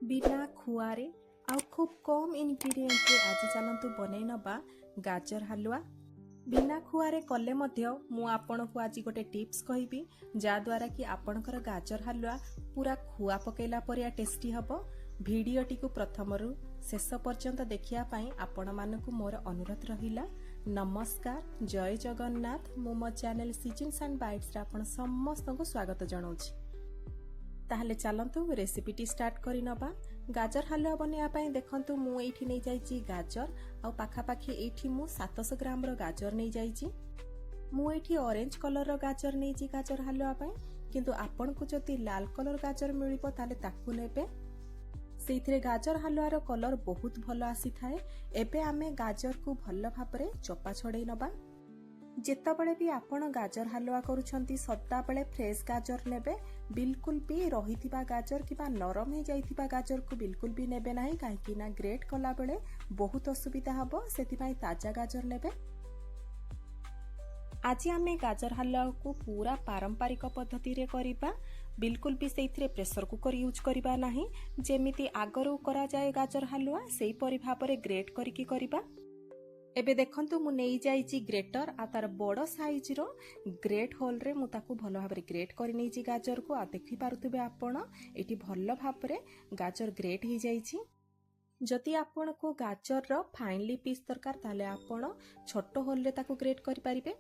बिना खुआरे आउ खूब कम इनग्रेडिएंट रे आज चलतु बनै नबा गाजर हलवा। बिना खुआरे कले मध्य मु आपनकु आज गोटे टिप्स कहिबी जा द्वारा कि आपनकर गाजर हलवा पूरा खुआ पकेला परिया टेस्टी हबो। भिडियोटी को प्रथमरु शेष पर्यंत देखिया पई आपण मानकु मोर अनुरोध रहिला। नमस्कार, जय जगन्नाथ। मु मो चैनल सीजन्स एंड बाइट्स रे आपण समस्त को स्वागत जणाउछि। ताहले चलंतु रेसिपीटी स्टार्ट करि नबा। गाजर हलवा बनिया पई देखंतु मु एठी नै जाईची गाजर आ पाखापाखी एठी मु 700 ग्राम रो गाजर नै जाईची। मु एठी ऑरेंज कलर रो गाजर नैची गाजर हलवा पई, किंतु आपन को जति लाल कलर गाजर मिलिबो ताले ताकू नेबे। सेइथरे गाजर हलवा रो कलर बहुत भलो आसी थाए। एबे आमे गाजर को भलो भाबरे चोपा छडै नबा। जेतबेले भी आपण गाजर हलवा करूछंती सदाबेले फ्रेश गाजर नेबे। बिल्कुल भी रहिथिबा गाजर किबा नरम हे जाइथिबा गाजर को बिल्कुल भी नेबे नाही, काहेकि ना ग्रेट कला बेले बहुत असुविधा हबो। सेति पई ताजा गाजर नेबे। आज आमे गाजर हलवा को पूरा पारंपरिक पद्धति रे करिबा। बिल्कुल भी सेइथरे प्रेशर कुकर यूज करिबा नाही। जेमिति आगरो करा जाय गाजर हलवा सेही परि भाबरे ग्रेट करिकि करिबा। एबे देखंतु मु नेई जाईची ग्रेटर आ तार बड़ साइज रो ग्रेट होल रे मु ताकू भलो भाबरे ग्रेट करि नेईची गाजर को। आ देखि पारुतबे आपण एटी भलो भाबरे गाजर ग्रेट ही जाईची। जदि आपण को गाजर रो फाइनली पीस दरकार ताले आपण छोटो होल रे ताकू ग्रेट करि परिबे।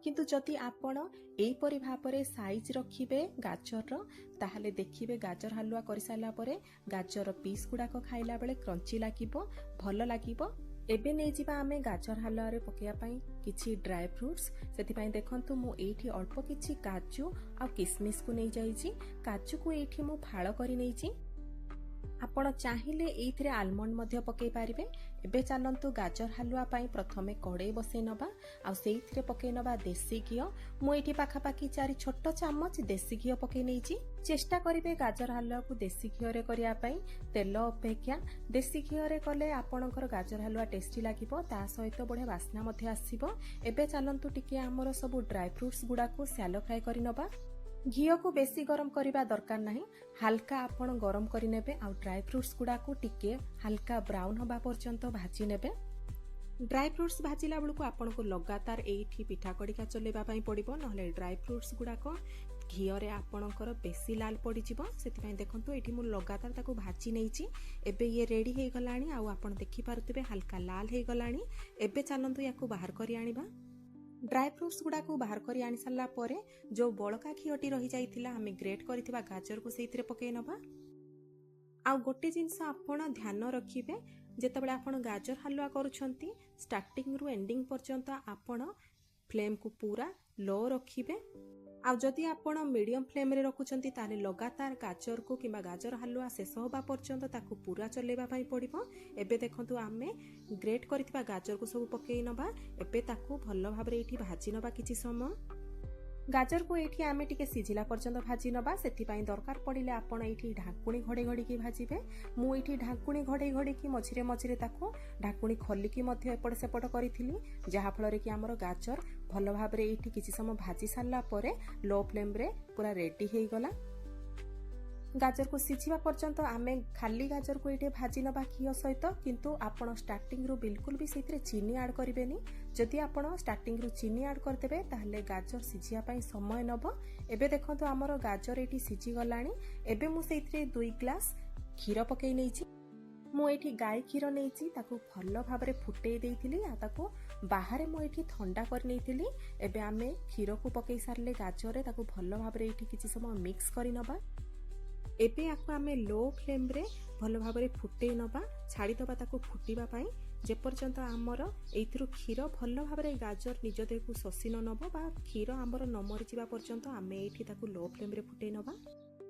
किंतु जदि आपण एई परि भाबरे साइज रखिबे गाजर रो ताहले देखिबे गाजर हलवा करि साला परे गाजर पीस गुडा को खाइला बेले क्रंची लागिबो, भलो लागिबो। एबे नै जिबा आमे गाजर हलवा रे पकेया पई किछि ड्राई फ्रूट्स। सेति पई देखंतु मु एठी अल्प किछि काजू आ किसमिस को नै जाईची। काजू को एठी मु फाळ करि नैची। आपण चाहिले एथिरे आलमंड मध्य पकेई पारिबे। एबे चलंतु गाजर हलवा पई प्रथमे कड़े बसै नबा आ सेइथिरे पकेई नबा देसी घियो। मु एठी पाखापाखी 4 छोटो चामच देसी घियो पकेई नैची। चेष्टा करिबे गाजर हलवा को देसी घियो रे करिया पई। तेल अपेक्षा देसी घियो रे कले आपणकर गाजर हलवा टेस्टी लागिबो, ता सहित बढ़िया वासना मध्य आसीबो। एबे चलंतु टिके हमर सब ड्राई फ्रूट्स गुडा को सैलो फ्राई करि नबा। घियो को बेसी गरम करिबा दरकार नाही, हल्का आपण गरम करि नेबे। आ ड्राई फ्रूट्स गुडा को टिके हल्का ब्राउन होबा पर्यंत भाजी नेबे। ड्राई फ्रूट्स भाजिला बेलू को आपण को लगातार एठी पिठा कड़िका चलेबा पई पड़िबो, नहले ड्राई फ्रूट्स गुडा को घियो रे आपणकर बेसी लाल पड़ी जिवो। सेति पई देखंतु एठी मु लगातार ताको भाजी नेइची। एबे ये रेडी हे गलाणी आ आपण देखि पारुतबे हल्का लाल हे गलाणी। एबे चलंतु याकू बाहर करि आनिबा। ड्राई फ्रूट्स गुडा को बाहर करि आनि साला परे जो बळका घियोटी रहि जाइथिला आमे ग्रेट करिथिबा गाजर को सेइथिरे पकेइ नबा। आ गोटे जिंस आपण ध्यान रखिबे, जेतबेले आपण गाजर हलवा करूछंती स्टार्टिंग रु एंडिंग पर्यंत आपण फ्लेम को पूरा लो रखिबे। आ जदि आपण मीडियम फ्लेम रे रखुछंती ताले लगातार गाजर को किबा गाजर हलवा शेष होबा पर्यंत ताकू पूरा चलेबा पई पड़िबो। एबे देखंतु आमे ग्रेट करिथिबा गाजर को सब पकेइ नबा। एबे ताकू भलो भाबरे एठी भाजी नबा किछि समय। गाजर को एठी आमे टिके सिझिला पर्यंत भाजी नबा। सेति पई दरकार पड़िले आपण एठी ढाकुणी घोडे घोडी की भाजिबे। मु एठी ढाकुणी घोडे घोडी की मझिरे मझिरे ताकू ढाकुणी खोली की मध्य एपड़ सेपड़ करिथिली, जहा फल रे कि हमर गाजर भलो भाबरे एठी किछि समय भाजी सारला परे लो फ्लेम रे पूरा रेडी हे गला। गाजर को सिझिबा पर्यंत आमे खाली गाजर को एठी भाजी नबा घियो सहित, किंतु आपण स्टार्टिंग रु बिल्कुल भी सेथिरे चीनी ऐड करिवेनी। जदि आपण स्टार्टिंग रु चीनी ऐड करदेबे ताहले गाजर सिझिया पई समय नबो। एबे देखंतु हमर गाजर एठी सिझी गलाणी। एबे मु सेथिरे 2 ग्लास खीर पकेई नैची। मु एठी गाय खीर नैची, ताकू भलो भाबरे फुटेई देइथिली आ ताकू बाहरे मु एठी ठंडा कर नैथिली। एबे आमे खीर को पकेई सारले गाजर रे ताकू भलो भाबरे एठी किछि समय मिक्स करि नबा। एबे आकु आमे लो फ्लेम रे भलो भाबरे फुटेई नबा, छाड़ी दबा ताकू फुटीबा पई। जे पर्यंत आमर एथिरु खीर भलो भाबरे गाजर निज देह को शोषि न नबो बा खीर आमर न मरि जिबा पर्यंत आमे एठी ताकू लो फ्लेम रे फुटेई नबा।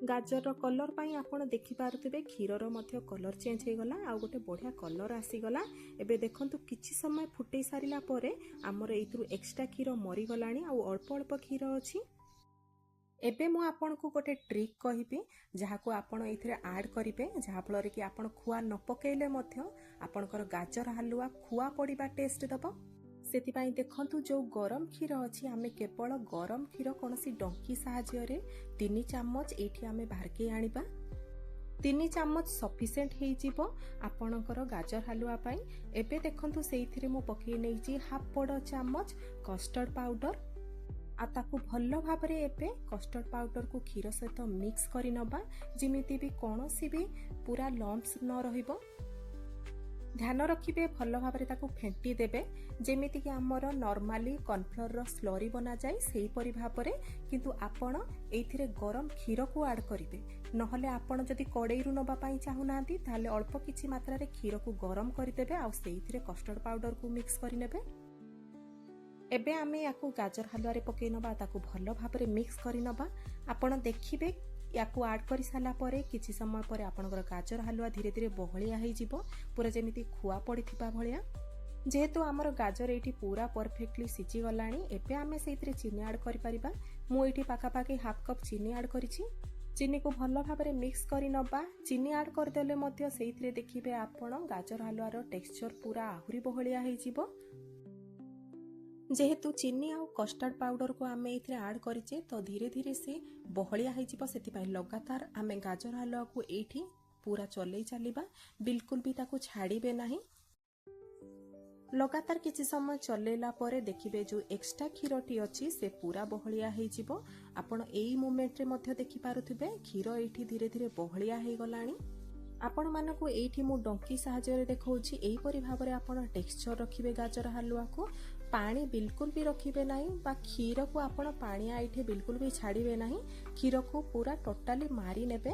गाजर रो कलर पई आपण देखि पारुतबे खीर रो मध्य कलर चेंज हे गला आ गोटे बढ़िया कलर आसी गला। एबे देखंतु किछि समय फुटेई सारिला परे आमर एथिरु एक्स्ट्रा खीर मरि गलाणी आ अल्प अल्प खीर अछि। एबे मु आपन को गोटे ट्रिक कहिबी, जहा को आपण एथिरे ऐड करिवे, जहा फल रे कि आपण खुआ न पकेइले मध्य आपणकर गाजर हलवा खुआ पड़िबा टेस्ट दबो। सेति पई देखंतु जो गरम खीर अछि आमे केवल गरम खीर कोनोसी डंकी साहाय्य रे 3 चम्मच एठी आमे बाहर के आनिबा। 3 ଚାମଚ ସଫିସିଏଣ୍ଟ ହେଇଯିବ ଆପଣଙ୍କର ଗାଜର ହାଲୁଆ ପାଇଁ। ଏବେ ଦେଖନ୍ତୁ ସେଇଥିରେ ମୁଁ ପକେଇ ନେଇଛି ହାଫ୍ ବଡ଼ ଚାମଚ କଷ୍ଟର୍ଡ ପାଉଡର। ଆଉ ତାକୁ ଭଲ ଭାବରେ ଏବେ କଷ୍ଟର୍ଡ ପାଉଡରକୁ କ୍ଷୀର ସହିତ ମିକ୍ସ କରି ନେବା, ଯେମିତି ବି କୌଣସି ବି ପୁରା ଲମ୍ପସ୍ ନ ରହିବ। ଧ୍ୟାନ ରଖିବେ ଭଲ ଭାବରେ ତାକୁ ଫେଣ୍ଟି ଦେବେ, ଯେମିତିକି ଆମର ନର୍ମାଲି କର୍ଣ୍ଣଫ୍ଲୋରର ସ୍ଲରି ବନାଯାଏ ସେହିପରି ଭାବରେ। କିନ୍ତୁ ଆପଣ ଏଇଥିରେ ଗରମ କ୍ଷୀରକୁ ଆଡ୍ କରିବେ, ନହେଲେ ଆପଣ ଯଦି କଡ଼େଇରୁ ନେବା ପାଇଁ ଚାହୁଁନାହାନ୍ତି ତାହେଲେ ଅଳ୍ପ କିଛି ମାତ୍ରାରେ କ୍ଷୀରକୁ ଗରମ କରିଦେବେ ଆଉ ସେଇଥିରେ କଷ୍ଟର୍ଡ ପାଉଡରକୁ ମିକ୍ସ କରିନେବେ। ଏବେ ଆମେ ୟାକୁ ଗାଜର ହାଲୁଆରେ ପକେଇ ନେବା, ତାକୁ ଭଲ ଭାବରେ ମିକ୍ସ କରି ନେବା। ଆପଣ ଦେଖିବେ ୟାକୁ ଆଡ୍ କରି ସାରିଲା ପରେ କିଛି ସମୟ ପରେ ଆପଣଙ୍କର ଗାଜର ହାଲୁଆ ଧୀରେ ଧୀରେ ବହଳିଆ ହେଇଯିବ, ପୁରା ଯେମିତି ଖୁଆ ପଡ଼ିଥିବା ଭଳିଆ। ଯେହେତୁ ଆମର ଗାଜର ଏଇଠି ପୁରା ପରଫେକ୍ଟଲି ସିଝି ଗଲାଣି, ଏବେ ଆମେ ସେଇଥିରେ ଚିନି ଆଡ୍ କରିପାରିବା। ମୁଁ ଏଇଠି ପାଖାପାଖି ହାଫ୍ କପ୍ ଚିନି ଆଡ୍ କରିଛି। ଚିନିକୁ ଭଲ ଭାବରେ ମିକ୍ସ କରି ନେବା। ଚିନି ଆଡ୍ କରିଦେଲେ ମଧ୍ୟ ସେଇଥିରେ ଦେଖିବେ ଆପଣ ଗାଜର ହାଲୁଆର ଟେକ୍ସଚର ପୁରା ଆହୁରି ବହଳିଆ ହେଇଯିବ। ଯେହେତୁ ଚିନି ଆଉ କଷ୍ଟର୍ଡ ପାଉଡରକୁ ଆମେ ଏଇଥିରେ ଆଡ୍ କରିଛେ ତ ଧୀରେ ଧୀରେ ସେ ବହଳିଆ ହେଇଯିବ, ସେଥିପାଇଁ ଲଗାତାର ଆମେ ଗାଜର ହାଲୁଆକୁ ଏଇଠି ପୁରା ଚଲେଇ ଚାଲିବା, ବିଲକୁଲ ବି ତାକୁ ଛାଡ଼ିବେ ନାହିଁ। ଲଗାତାର କିଛି ସମୟ ଚଲେଇଲା ପରେ ଦେଖିବେ ଯୋଉ ଏକ୍ସଟ୍ରା କ୍ଷୀରଟି ଅଛି ସେ ପୁରା ବହଳିଆ ହେଇଯିବ। ଆପଣ ଏଇ ମୋମେଣ୍ଟରେ ମଧ୍ୟ ଦେଖିପାରୁଥିବେ କ୍ଷୀର ଏଇଠି ଧୀରେ ଧୀରେ ବହଳିଆ ହେଇଗଲାଣି। ଆପଣମାନଙ୍କୁ ଏଇଠି ମୁଁ ଡଙ୍କି ସାହାଯ୍ୟରେ ଦେଖାଉଛି, ଏହିପରି ଭାବରେ ଆପଣ ଟେକ୍ସଚର ରଖିବେ ଗାଜର ହାଲୁଆକୁ। ପାଣି ବିଲକୁଲ ବି ରଖିବେ ନାହିଁ ବା କ୍ଷୀରକୁ ଆପଣ ପାଣିଆ ଏଇଠି ବିଲକୁଲ ବି ଛାଡ଼ିବେ ନାହିଁ। କ୍ଷୀରକୁ ପୁରା ଟୋଟାଲି ମାରି ନେବେ।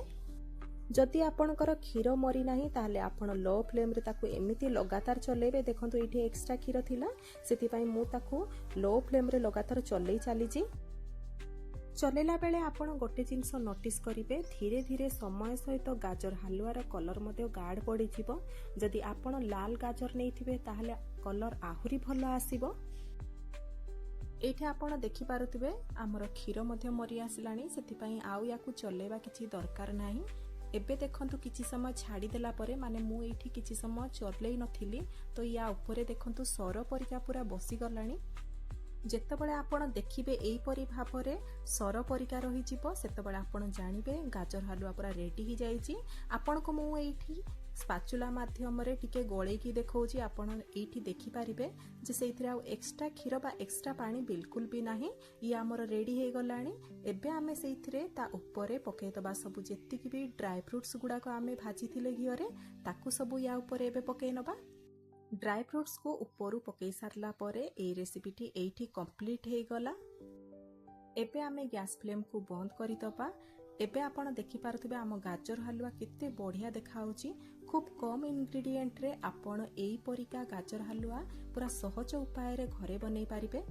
ଯଦି ଆପଣଙ୍କର କ୍ଷୀର ମରି ନାହିଁ ତାହେଲେ ଆପଣ ଲୋ ଫ୍ଲେମ୍ରେ ତାକୁ ଏମିତି ଲଗାତାର ଚଲେଇବେ। ଦେଖନ୍ତୁ ଏଇଠି ଏକ୍ସଟ୍ରା କ୍ଷୀର ଥିଲା, ସେଥିପାଇଁ ମୁଁ ତାକୁ ଲୋ ଫ୍ଲେମ୍ରେ ଲଗାତାର ଚଲେଇ ଚାଲିଛି। ଚଲେଇଲା ବେଳେ ଆପଣ ଗୋଟେ ଜିନିଷ ନୋଟିସ୍ କରିବେ, ଧୀରେ ଧୀରେ ସମୟ ସହିତ ଗାଜର ହାଲୁଆର କଲର ମଧ୍ୟ ଗାଢ଼ ପଡ଼ିଯିବ। ଯଦି ଆପଣ ଲାଲ ଗାଜର ନେଇଥିବେ ତାହେଲେ କଲର ଆହୁରି ଭଲ ଆସିବ। ଏଇଠି ଆପଣ ଦେଖିପାରୁଥିବେ ଆମର କ୍ଷୀର ମଧ୍ୟ ମରି ଆସିଲାଣି, ସେଥିପାଇଁ ଆଉ ୟାକୁ ଚଲେଇବା କିଛି ଦରକାର ନାହିଁ। ଏବେ ଦେଖନ୍ତୁ କିଛି ସମୟ ଛାଡ଼ିଦେଲା ପରେ, ମାନେ ମୁଁ ଏଇଠି କିଛି ସମୟ ଚଲେଇ ନଥିଲି ତ ୟା ଉପରେ ଦେଖନ୍ତୁ ସର ପରିକା ପୁରା ବସିଗଲାଣି। ଯେତେବେଳେ ଆପଣ ଦେଖିବେ ଏଇପରି ଭାବରେ ସର ପରିକା ରହିଯିବ, ସେତେବେଳେ ଆପଣ ଜାଣିବେ ଗାଜର ହାଲୁଆ ପୁରା ରେଡି ହେଇଯାଇଛି। ଆପଣଙ୍କୁ ମୁଁ ଏଇଠି ସ୍ପାଚୁଲା ମାଧ୍ୟମରେ ଟିକେ ଗୋଳେଇକି ଦେଖାଉଛି। ଆପଣ ଏଇଠି ଦେଖିପାରିବେ ଯେ ସେଇଥିରେ ଆଉ ଏକ୍ସଟ୍ରା କ୍ଷୀର ବା ଏକ୍ସଟ୍ରା ପାଣି ବିଲକୁଲ ବି ନାହିଁ। ଇଏ ଆମର ରେଡି ହେଇଗଲାଣି। ଏବେ ଆମେ ସେଇଥିରେ ତା ଉପରେ ପକେଇଦବା ସବୁ ଯେତିକି ବି ଡ୍ରାଏ ଫ୍ରୁଟ୍ସ ଗୁଡାକ ଆମେ ଭାଜିଥିଲେ ଘିଅରେ, ତାକୁ ସବୁ ୟା ଉପରେ ଏବେ ପକେଇ ନବା। ଡ୍ରାଏ ଫ୍ରୁଟ୍ସକୁ ଉପରୁ ପକେଇ ସାରିଲା ପରେ ଏଇ ରେସିପିଟି ଏଇଠି କମ୍ପ୍ଲିଟ୍ ହେଇଗଲା। ଏବେ ଆମେ ଗ୍ୟାସ୍ ଫ୍ଲେମ୍କୁ ବନ୍ଦ କରିଦେବା। ଏବେ ଆପଣ ଦେଖିପାରୁଥିବେ ଆମ ଗାଜର ହାଲୁଆ କେତେ ବଢ଼ିଆ ଦେଖାଯାଉଛି। ଖୁବ୍ କମ୍ ଇନଗ୍ରିଡିଏଣ୍ଟରେ ଆପଣ ଏଇପରିକା ଗାଜର ହାଲୁଆ ପୁରା ସହଜ ଉପାୟରେ ଘରେ ବନେଇ ପାରିବେ।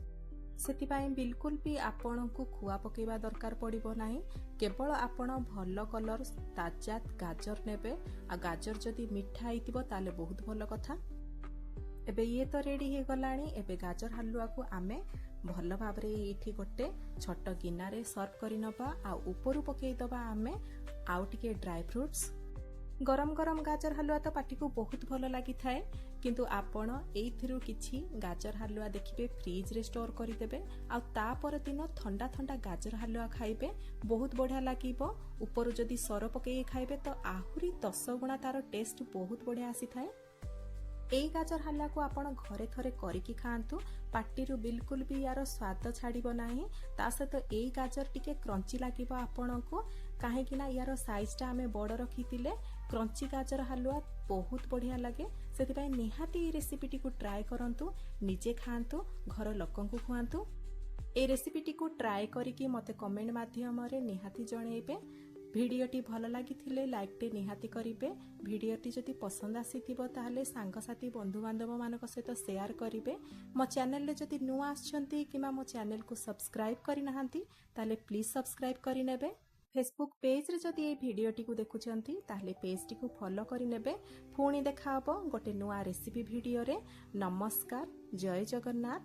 ସେଥିପାଇଁ ବିଲକୁଲ ବି ଆପଣଙ୍କୁ ଖୁଆ ପକେଇବା ଦରକାର ପଡ଼ିବ ନାହିଁ। କେବଳ ଆପଣ ଭଲ କଲର ତାଜା ଗାଜର ନେବେ, ଆଉ ଗାଜର ଯଦି ମିଠା ହେଇଥିବ ତାହେଲେ ବହୁତ ଭଲ କଥା। ଏବେ ଇଏ ତ ରେଡି ହେଇଗଲାଣି। ଏବେ ଗାଜର ହାଲୁଆକୁ ଆମେ ଭଲ ଭାବରେ ଏଇଠି ଗୋଟେ ଛୋଟ ଗିନାରେ ସର୍ଭ କରି ନେବା, ଆଉ ଉପରୁ ପକେଇଦବା ଆମେ ଆଉ ଟିକେ ଡ୍ରାଏ ଫ୍ରୁଟ୍ସ। ଗରମ ଗରମ ଗାଜର ହାଲୁଆ ତ ପାଟିକୁ ବହୁତ ଭଲ ଲାଗିଥାଏ, କିନ୍ତୁ ଆପଣ ଏଇଥିରୁ କିଛି ଗାଜର ହାଲୁଆ ଦେଖିବେ ଫ୍ରିଜରେ ଷ୍ଟୋର କରିଦେବେ, ଆଉ ତା ପରଦିନ ଥଣ୍ଡା ଥଣ୍ଡା ଗାଜର ହାଲୁଆ ଖାଇବେ, ବହୁତ ବଢ଼ିଆ ଲାଗିବ। ଉପରୁ ଯଦି ସର ପକେଇକି ଖାଇବେ ତ ଆହୁରି 10 ଗୁଣା ତାର ଟେଷ୍ଟ ବହୁତ ବଢ଼ିଆ ଆସିଥାଏ। ଏଇ ଗାଜର ହାଲୁଆକୁ ଆପଣ ଘରେ ଥରେ କରିକି ଖାଆନ୍ତୁ, ପାଟିରୁ ବିଲକୁଲ ବି ୟାର ସ୍ୱାଦ ଛାଡ଼ିବ ନାହିଁ। ତା ସହିତ ଏଇ ଗାଜର ଟିକେ କ୍ରଞ୍ଚି ଲାଗିବ ଆପଣଙ୍କୁ, କାହିଁକି ନା ୟାର ସାଇଜଟା ଆମେ ବଡ଼ ରଖିଥିଲେ। କ୍ରଞ୍ଚି ଗାଜର ହାଲୁଆ ବହୁତ ବଢ଼ିଆ ଲାଗେ, ସେଥିପାଇଁ ନିହାତି ଏଇ ରେସିପିଟିକୁ ଟ୍ରାଏ କରନ୍ତୁ, ନିଜେ ଖାଆନ୍ତୁ, ଘର ଲୋକଙ୍କୁ ଖୁଆନ୍ତୁ। এই ରେସିପିଟିକୁ ଟ୍ରାଏ କରିକି ମୋତେ କମେଣ୍ଟ ମାଧ୍ୟମରେ ନିହାତି ଜଣାଇବେ। ଭିଡ଼ିଓଟି ଭଲ ଲାଗିଥିଲେ ଲାଇକ୍ଟେ ନିହାତି କରିବେ। ଭିଡ଼ିଓଟି ଯଦି ପସନ୍ଦ ଆସିଥିବ ତାହେଲେ ସାଙ୍ଗସାଥି ବନ୍ଧୁବାନ୍ଧବମାନଙ୍କ ସହିତ ସେୟାର କରିବେ। ମୋ ଚ୍ୟାନେଲରେ ଯଦି ନୂଆ ଆସିଛନ୍ତି କିମ୍ବା ମୋ ଚ୍ୟାନେଲକୁ ସବସ୍କ୍ରାଇବ୍ କରିନାହାନ୍ତି ତାହେଲେ ପ୍ଲିଜ୍ ସବସ୍କ୍ରାଇବ୍ କରିନେବେ। ଫେସବୁକ୍ ପେଜ୍ରେ ଯଦି এই ଭିଡ଼ିଓଟିକୁ ଦେଖୁଛନ୍ତି ତାହେଲେ ପେଜ୍ଟିକୁ ଫଲୋ କରିନେବେ। ପୁଣି ଦେଖାହବ ଗୋଟେ ନୂଆ ରେସିପି ଭିଡ଼ିଓରେ। ନମସ୍କାର, ଜୟ ଜଗନ୍ନାଥ।